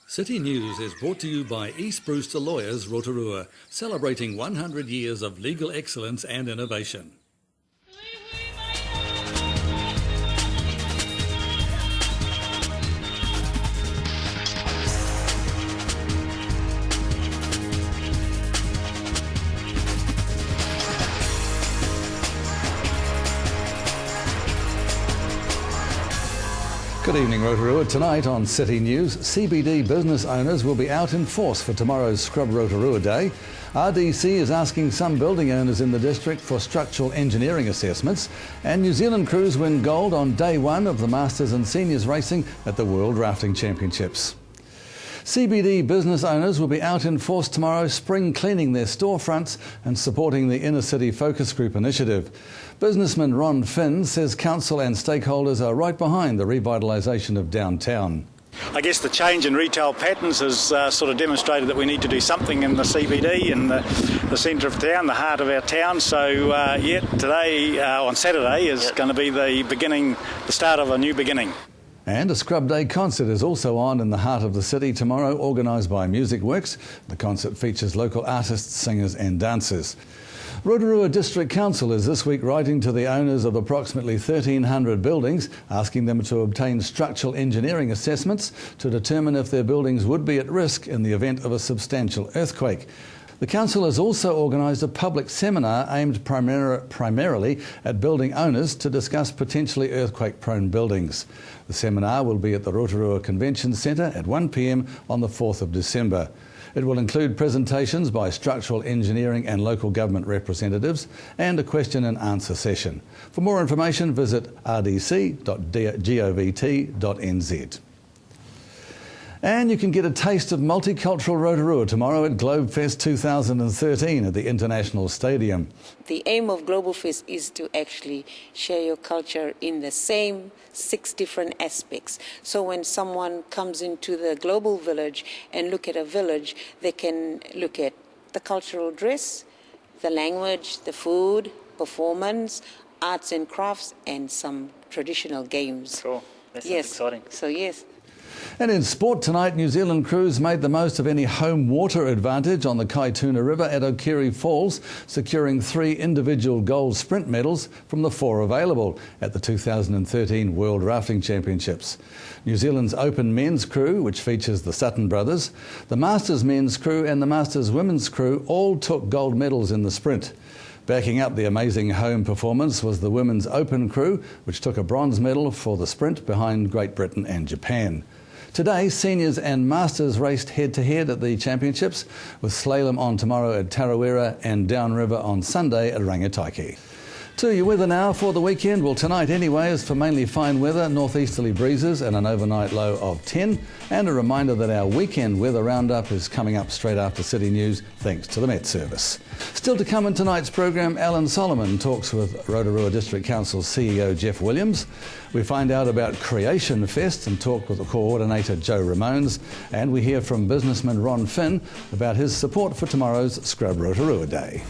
City News is brought to you by East Brewster Lawyers, Rotorua, celebrating 100 years of legal excellence and innovation. Good evening, Rotorua. Tonight on City News, CBD business owners will be out in force for tomorrow's Scrub Rotorua Day. RDC is asking some building owners in the district for structural engineering assessments, and New Zealand crews win gold on day one of the Masters and Seniors racing at the World Rafting Championships. CBD business owners will be out in force tomorrow, spring cleaning their storefronts and supporting the Inner City Focus Group initiative. Businessman Ron Finn says council and stakeholders are right behind the revitalisation of downtown. I guess the change in retail patterns has sort of demonstrated that we need to do something in the CBD, in the centre of town, the heart of our town. So, today, on Saturday, is going to be the start of a new beginning. And a Scrub Day concert is also on in the heart of the city tomorrow, organised by Music Works. The concert features local artists, singers and dancers. Rotorua District Council is this week writing to the owners of approximately 1,300 buildings, asking them to obtain structural engineering assessments to determine if their buildings would be at risk in the event of a substantial earthquake. The Council has also organised a public seminar aimed primarily at building owners to discuss potentially earthquake-prone buildings. The seminar will be at the Rotorua Convention Centre at 1 p.m. on the 4th of December. It will include presentations by structural engineering and local government representatives and a question and answer session. For more information, visit rdc.govt.nz. And you can get a taste of multicultural Rotorua tomorrow at Globefest 2013 at the International Stadium. The aim of Globalfest is to actually share your culture in the same 6 different aspects. So when someone comes into the global village and look at a village, they can look at the cultural dress, the language, the food, performance, arts and crafts, and some traditional games. Cool. That sounds exciting. So yes. And in sport tonight, New Zealand crews made the most of any home water advantage on the Kaituna River at Okiri Falls, securing 3 individual gold sprint medals from the 4 available at the 2013 World Rafting Championships. New Zealand's Open men's crew, which features the Sutton brothers, the Masters men's crew and the Masters women's crew all took gold medals in the sprint. Backing up the amazing home performance was the women's Open crew, which took a bronze medal for the sprint behind Great Britain and Japan. Today, seniors and masters raced head-to-head at the championships, with slalom on tomorrow at Tarawera and downriver on Sunday at Rangataiki. To your weather now for the weekend. Well, tonight anyway is for mainly fine weather, northeasterly breezes and an overnight low of 10. And a reminder that our weekend weather roundup is coming up straight after City News, thanks to the Met Service. Still to come in tonight's program, Alan Solomon talks with Rotorua District Council CEO Jeff Williams. We find out about Creation Fest and talk with the coordinator Joe Ramones. And we hear from businessman Ron Finn about his support for tomorrow's Scrub Rotorua Day.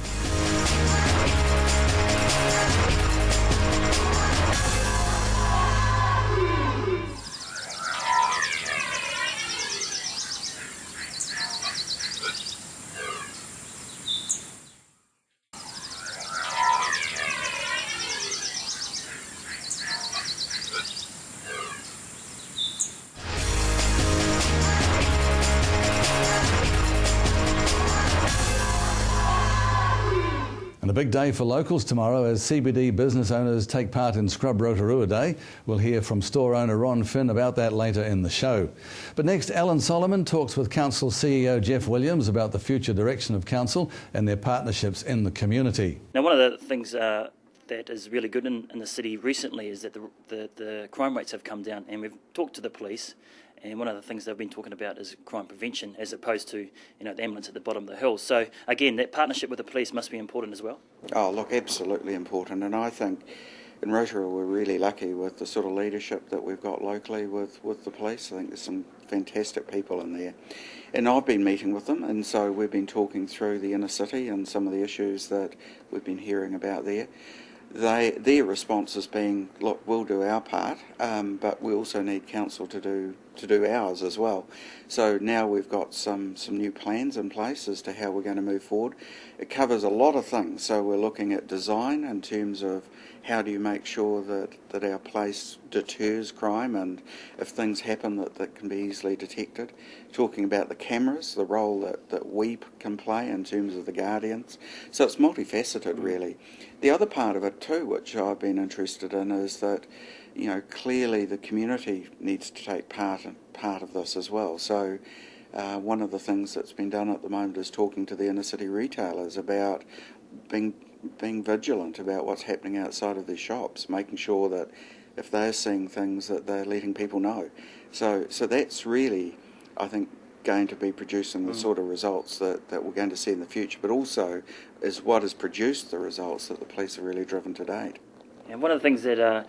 And a big day for locals tomorrow as CBD business owners take part in Scrub Rotorua Day. We'll hear from store owner Ron Finn about that later in the show. But next, Alan Solomon talks with Council CEO Jeff Williams about the future direction of Council and their partnerships in the community. Now, one of the things that is really good in the city recently is that the crime rates have come down, and we've talked to the police. And one of the things they've been talking about is crime prevention, as opposed to the ambulance at the bottom of the hill. So again, that partnership with the police must be important as well. Oh, look, absolutely important. And I think in Rotorua we're really lucky with the sort of leadership that we've got locally with the police. I think there's some fantastic people in there. And I've been meeting with them, and so we've been talking through the inner city and some of the issues that we've been hearing about there. their response has been, look, we'll do our part, but we also need council to do ours as well. So now we've got some new plans in place as to how we're going to move forward. It covers a lot of things. So we're looking at design in terms of how do you make sure that our place deters crime, and if things happen that can be easily detected. Talking about the cameras, the role that we can play in terms of the guardians. So it's multifaceted, really. The other part of it too, which I've been interested in, is that, you know, clearly the community needs to take part of this as well. So one of the things that's been done at the moment is talking to the inner city retailers about being vigilant about what's happening outside of their shops, making sure that if they're seeing things that they're letting people know. So that's really, I think, going to be producing the sort of results that we're going to see in the future, but also is what has produced the results that the police have really driven to date. And one of the things that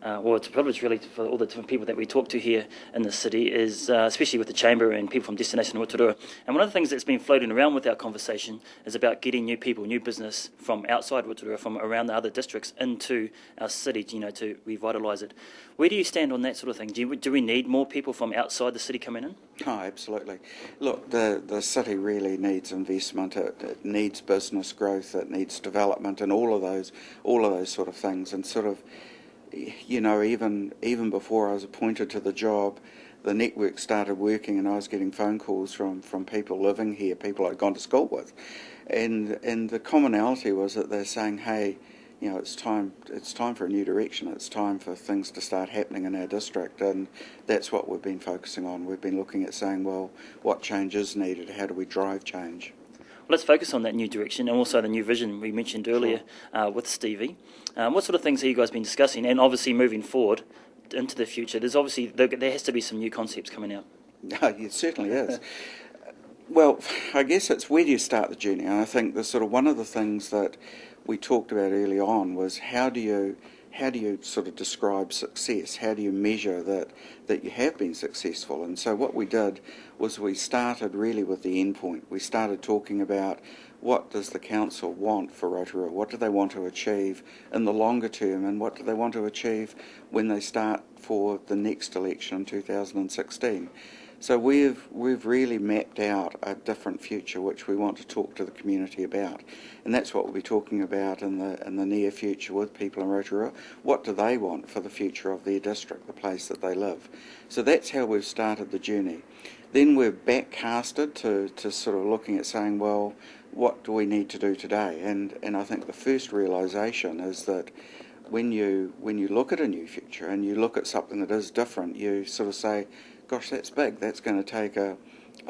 well, it's a privilege really for all the different people that we talk to here in the city is, especially with the Chamber and people from Destination Rotorua. And one of the things that's been floating around with our conversation is about getting new people, new business from outside Rotorua, from around the other districts into our city, you know, to revitalise it. Where do you stand on that sort of thing? Do we need more people from outside the city coming in? Oh, absolutely. Look, the city really needs investment. It needs business growth. It needs development, and all of those sort of things. And sort of, you know, even before I was appointed to the job, the network started working, and I was getting phone calls from people living here, people I'd gone to school with, and the commonality was that they're saying, hey, you know, it's time for a new direction. It's time for things to start happening in our district, and that's what we've been focusing on. We've been looking at saying, well, what change is needed? How do we drive change? Well, let's focus on that new direction and also the new vision we mentioned earlier with Stevie. What sort of things have you guys been discussing? And obviously moving forward into the future, there has to be some new concepts coming out. No, it certainly is. Well, I guess it's where do you start the journey? And I think the sort of one of the things that we talked about early on was how do you sort of describe success? How do you measure that you have been successful? And so what we did was we started really with the end point. We started talking about what does the council want for Rotorua? What do they want to achieve in the longer term, and what do they want to achieve when they start for the next election in 2016? So we've really mapped out a different future which we want to talk to the community about, and that's what we'll be talking about in the near future with people in Rotorua. What do they want for the future of their district, the place that they live? So that's how we've started the journey. Then we're backcasted to sort of looking at saying, well, what do we need to do today? And I think the first realisation is that when you look at a new future and you look at something that is different, you sort of say, gosh, that's big, that's going to take a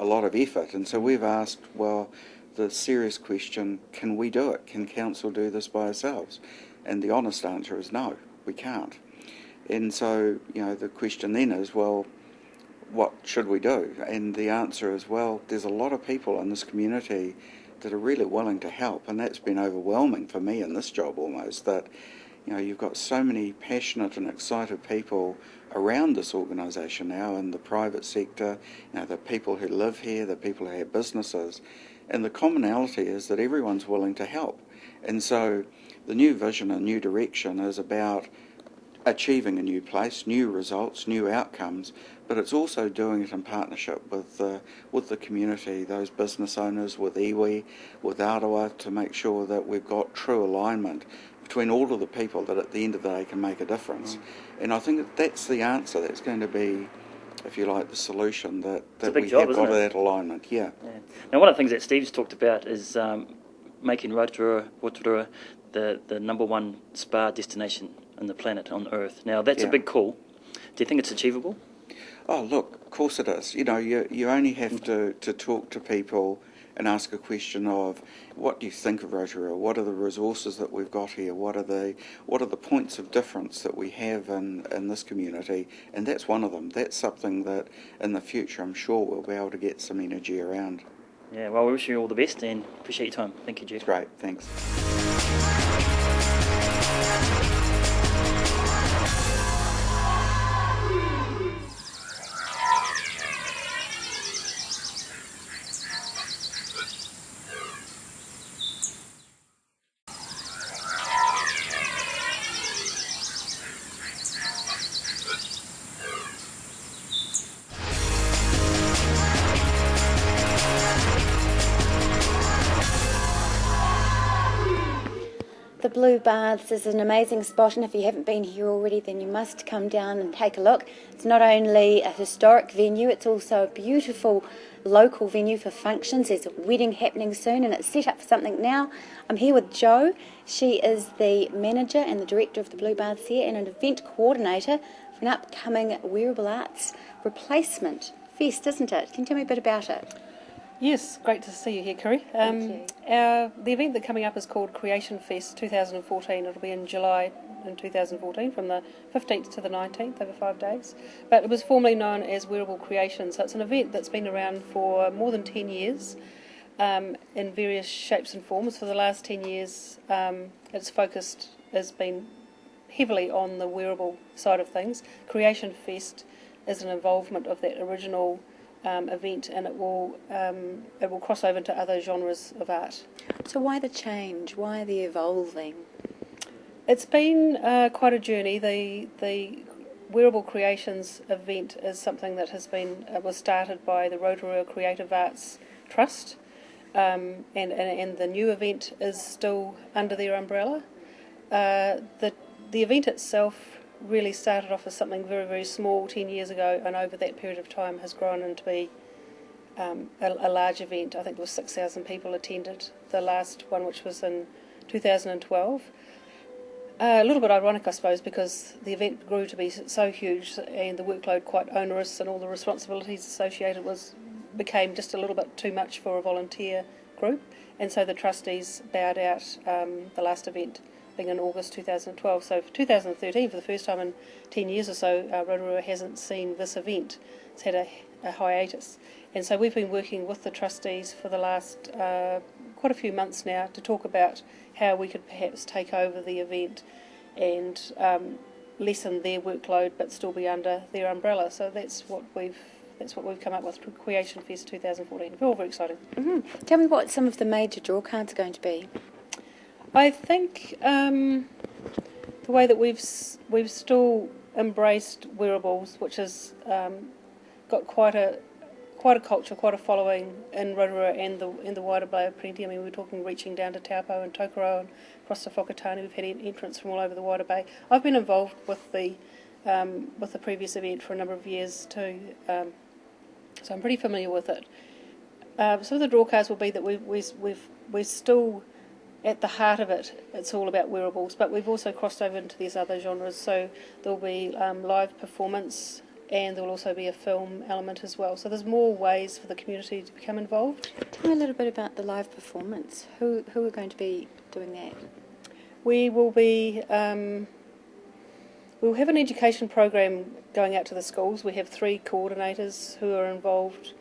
lot of effort. And so we've asked, well, the serious question, can we do it? Can council do this by ourselves? And the honest answer is no, we can't. And so, you know, the question then is, well, what should we do? And the answer is, well, there's a lot of people in this community that are really willing to help, and that's been overwhelming for me in this job almost, that, you know, you've got so many passionate and excited people around this organisation now in the private sector, you know, the people who live here, the people who have businesses, and the commonality is that everyone's willing to help. And so the new vision and new direction is about achieving a new place, new results, new outcomes, but it's also doing it in partnership with the community, those business owners, with iwi, with Rotorua, to make sure that we've got true alignment between all of the people that at the end of the day can make a difference. And I think that's the answer. That's going to be, if you like, the solution that we have got that alignment. Yeah. Now, one of the things that Steve's talked about is making Rotorua the number one spa destination on the planet, on Earth. Now, that's a big call. Do you think it's achievable? Oh, look, of course it is. You know, you only have to talk to people and ask a question of, what do you think of Rotorua? What are the resources that we've got here? What are the points of difference that we have in this community? And that's one of them. That's something that in the future I'm sure we'll be able to get some energy around. Yeah, well, we wish you all the best and appreciate your time. Thank you, Jeff. Great, thanks. Blue Baths is an amazing spot, and if you haven't been here already, then you must come down and take a look. It's not only a historic venue, it's also a beautiful local venue for functions. There's a wedding happening soon, and it's set up for something now. I'm here with Jo. She is the manager and the director of the Blue Baths here, and an event coordinator for an upcoming Wearable Arts Replacement Fest, isn't it? Can you tell me a bit about it? Yes, great to see you here, Kerry. Thank you. The event that's coming up is called Creation Fest 2014. It'll be in July in 2014 from the 15th to the 19th, over 5 days. But it was formerly known as Wearable Creation, so it's an event that's been around for more than 10 years in various shapes and forms. For the last 10 years, its focus has been heavily on the wearable side of things. Creation Fest is an involvement of that original event, and it will cross over into other genres of art. So why the change? Why the evolving? It's been quite a journey. The Wearable Creations event is something that was started by the Rotorua Creative Arts Trust, and the new event is still under their umbrella. The event itself really started off as something very, very small 10 years ago, and over that period of time has grown into be a large event. I think there was 6,000 people attended the last one, which was in 2012. A little bit ironic, I suppose, because the event grew to be so huge and the workload quite onerous, and all the responsibilities associated became just a little bit too much for a volunteer group, and so the trustees bowed out the last event being in August 2012. So for 2013, for the first time in 10 years or so, Rotorua hasn't seen this event. It's had a hiatus. And so we've been working with the trustees for the last quite a few months now to talk about how we could perhaps take over the event and lessen their workload but still be under their umbrella. So that's what we've come up with, Creation Fest 2014. We're all very exciting. Mm-hmm. Tell me what some of the major draw cards are going to be. I think the way that we've still embraced wearables, which has got quite a culture, quite a following in Rotorua and the wider Bay of Plenty. I mean, we're talking reaching down to Taupo and Tokoroa and across to Whakatane. We've had entrants from all over the wider Bay. I've been involved with the previous event for a number of years too, so I'm pretty familiar with it. Some of the draw cards will be that we're still at the heart of it. It's all about wearables, but we've also crossed over into these other genres. So there'll be live performance, and there will also be a film element as well. So there's more ways for the community to become involved. Tell me a little bit about the live performance. Who are going to be doing that? We will be. We'll have an education program going out to the schools. We have 3 coordinators who are involved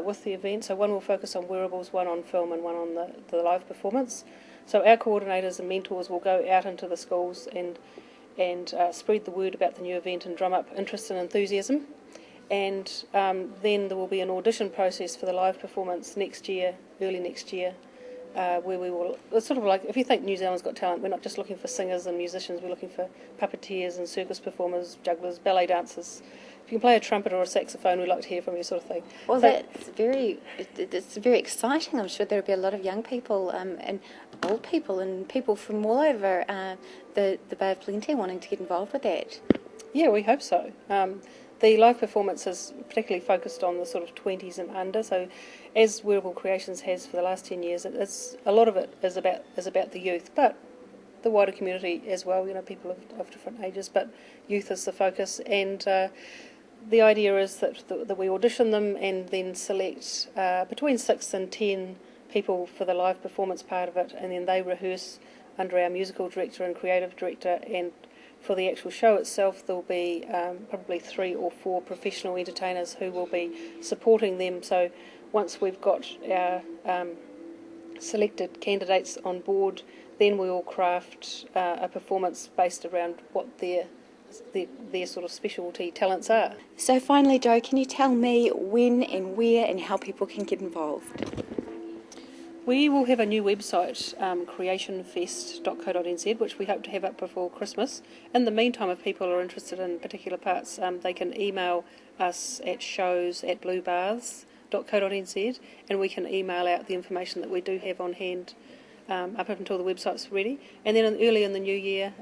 with the event. So one will focus on wearables, one on film, and one on the live performance. So our coordinators and mentors will go out into the schools and spread the word about the new event and drum up interest and enthusiasm. And then there will be an audition process for the live performance next year, early next year, where we will. It's sort of like, if you think New Zealand's Got Talent, we're not just looking for singers and musicians. We're looking for puppeteers and circus performers, jugglers, ballet dancers. If you can play a trumpet or a saxophone, we'd like to hear from you, sort of thing. Well, it's very exciting. I'm sure there'll be a lot of young people and old people and people from all over the Bay of Plenty wanting to get involved with that. Yeah, we hope so. The live performance is particularly focused on the sort of 20s and under. So, as Wearable Creations has for the last 10 years, a lot of it is about the youth, but the wider community as well. You know, people of different ages, but youth is the focus. And the idea is that we audition them and then select between 6 and 10 people for the live performance part of it, and then they rehearse under our musical director and creative director. And for the actual show itself, there'll be probably 3 or 4 professional entertainers who will be supporting them. So once we've got our selected candidates on board, then we will craft a performance based around what their sort of specialty talents are. So finally, Jo, can you tell me when and where and how people can get involved? We will have a new website, creationfest.co.nz, which we hope to have up before Christmas. In the meantime, if people are interested in particular parts, they can email us at shows@bluebaths.co.nz, and we can email out the information that we do have on hand up until the website's ready. And then early in the new year,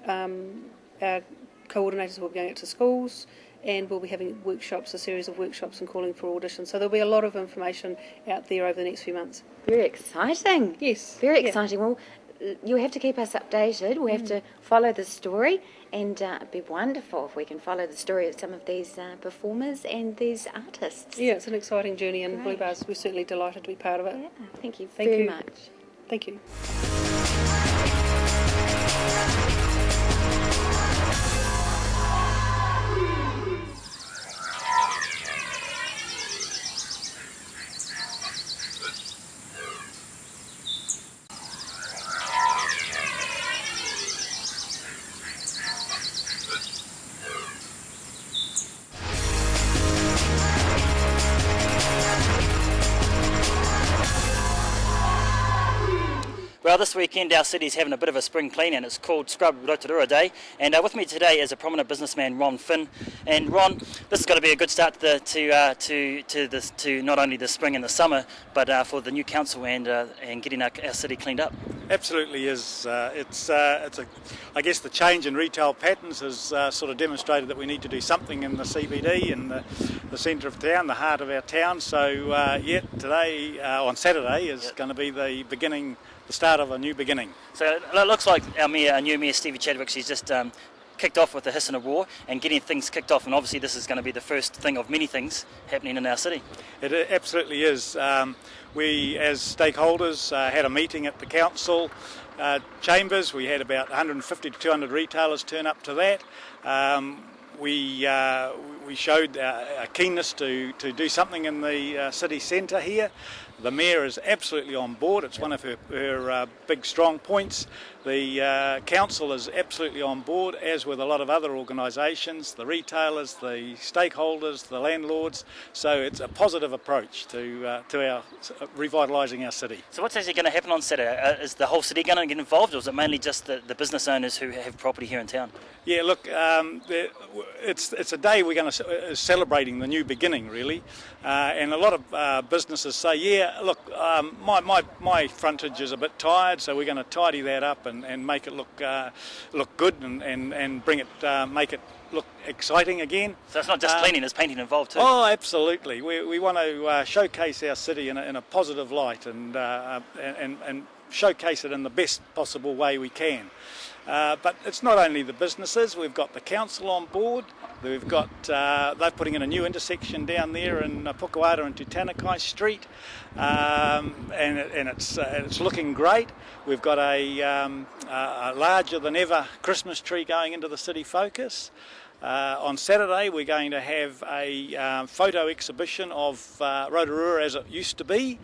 our coordinators will be going out to schools, and we'll be having workshops, a series of workshops, and calling for auditions. So there'll be a lot of information out there over the next few months. Very exciting. Yes. Very exciting. Well, you'll have to keep us updated. We'll have to follow the story, and it'd be wonderful if we can follow the story of some of these performers and these artists. Yeah, it's an exciting journey, and Great. Blue Bars, we're certainly delighted to be part of it. Yeah, thank you Thank very you. much. Thank you. Well, this weekend our city's having a bit of a spring clean, and it's called Scrub Rotorua Day. And with me today is a prominent businessman, Ron Finn. And Ron, this has got to be a good start to not only the spring and the summer, but for the new council and getting our city cleaned up. Absolutely is. I guess the change in retail patterns has sort of demonstrated that we need to do something in the CBD, in the centre of town, the heart of our town. So today, on Saturday, is going to be the start of a new beginning. So it looks like our new mayor, Stevie Chadwick, she's just kicked off with the hiss and a roar and getting things kicked off, and obviously this is going to be the first thing of many things happening in our city. It absolutely is. We, as stakeholders, had a meeting at the council chambers. We had about 150 to 200 retailers turn up to that. We showed a keenness to do something in the city centre here. The Mayor is absolutely on board. It's one of her big strong points. The Council is absolutely on board, as with a lot of other organisations, the retailers, the stakeholders, the landlords. So it's a positive approach to our revitalising our city. So what's actually going to happen on Saturday? Is the whole city going to get involved, or is it mainly just the business owners who have property here in town? Yeah, look, it's a day we're going to celebrating the new beginning, really, and a lot of businesses say, yeah, look, my frontage is a bit tired, so we're going to tidy that up and make it look good and bring it, make it look exciting again. So it's not just cleaning, there's painting involved too. Oh, absolutely. We want to showcase our city in a positive light and showcase it in the best possible way we can. But it's not only the businesses. We've got the council on board. We've got they're putting in a new intersection down there in Pukuata and Tutanakai Street, and it's looking great. We've got a larger than ever Christmas tree going into the city focus. On Saturday we're going to have a photo exhibition of Rotorua as it used to be.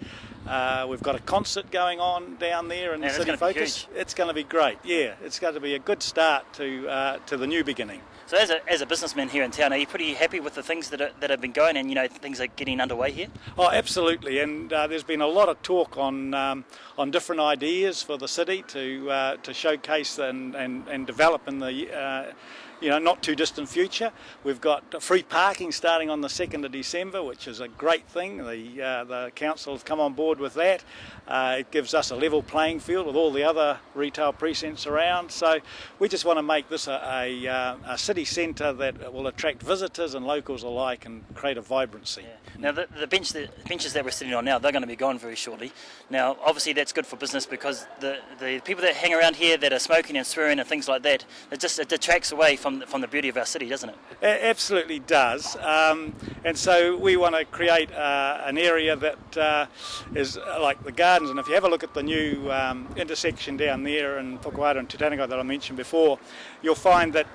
We've got a concert going on down there in the city focus. It's going to be great. Yeah, it's going to be a good start to the new beginning. So as a businessman here in town, are you pretty happy with the things that have been going, and things are getting underway here? Oh, absolutely. And there's been a lot of talk on different ideas for the city to showcase and develop in the not too distant future. We've got free parking starting on the 2nd of December, which is a great thing. The council have come on board with that. It gives us a level playing field with all the other retail precincts around. So we just want to make this a city centre that will attract visitors and locals alike and create a vibrancy. Yeah. Now the benches that we're sitting on now, they're going to be gone very shortly. Now obviously that's good for business, because the people that hang around here that are smoking and swearing and things like that, it detracts away from the beauty of our city, doesn't it? It absolutely does. And so we want to create an area that is like the gardens. And if you have a look at the new intersection down there in Pukuata and Tutanakai that I mentioned before, you'll find that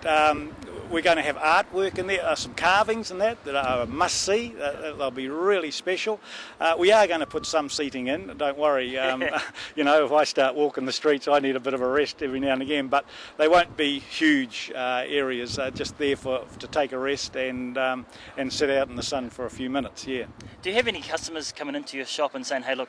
we're going to have artwork in there, some carvings in that are a must-see. They'll be really special. We are going to put some seating in, don't worry. If I start walking the streets, I need a bit of a rest every now and again, but they won't be huge areas, just there to take a rest and sit out in the sun for a few minutes, yeah. Do you have any customers coming into your shop and saying, hey, look,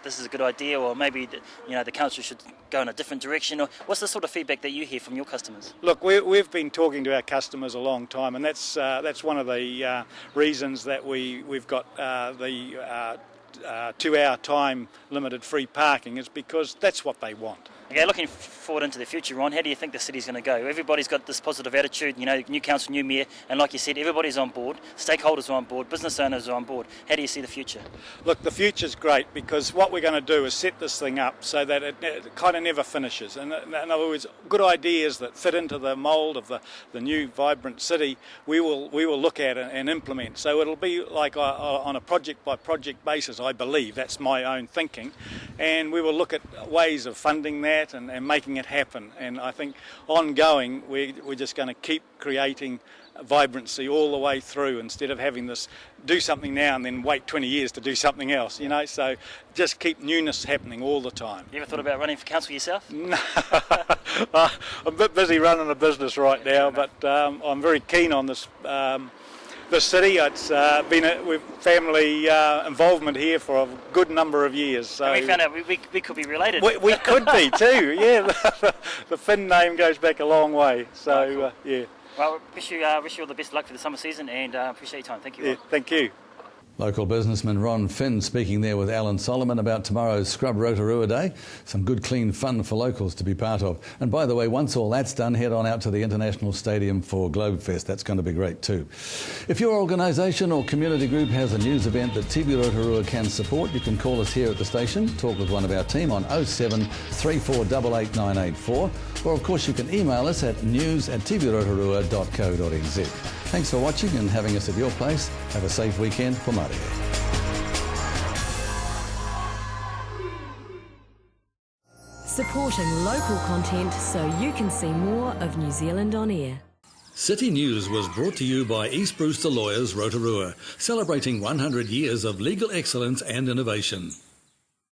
this is a good idea, or maybe the council should go in a different direction, or what's the sort of feedback that you hear from your customers? Look, we've been talking to our customers a long time, and that's one of the reasons that we've got the 2-hour time limited free parking is because that's what they want. Okay, looking forward into the future, Ron, how do you think the city's going to go? Everybody's got this positive attitude, new council, new mayor, and like you said, everybody's on board, stakeholders are on board, business owners are on board. How do you see the future? Look, the future's great because what we're going to do is set this thing up so that it kind of never finishes. And in other words, good ideas that fit into the mould of the new vibrant city, we will look at and implement. So it'll be like on a project-by-project basis, I believe. That's my own thinking. And we will look at ways of funding that and making it happen. And I think ongoing, we're just going to keep creating vibrancy all the way through instead of having this do something now and then wait 20 years to do something else, so just keep newness happening all the time. You ever thought about running for council yourself? No, I'm a bit busy running a business right now, but I'm very keen on this city. It's been with family involvement here for a good number of years. So and we found out we could be related. We could be too, yeah. The Finn name goes back a long way, so cool. yeah. Well, wish you all the best of luck for the summer season, and appreciate your time. Thank you, Ron. Yeah, thank you. Local businessman Ron Finn speaking there with Alan Solomon about tomorrow's Scrub Rotorua Day. Some good clean fun for locals to be part of. And by the way, once all that's done, head on out to the International Stadium for Globefest. That's going to be great too. If your organisation or community group has a news event that TV Rotorua can support, you can call us here at the station, talk with one of our team on 07 3488 or of course you can email us at news@tvrotorua.co.nz. Thanks for watching and having us at your place. Have a safe weekend. Kwa mare. Supporting local content so you can see more of New Zealand on air. City News was brought to you by East Brewster Lawyers Rotorua, celebrating 100 years of legal excellence and innovation.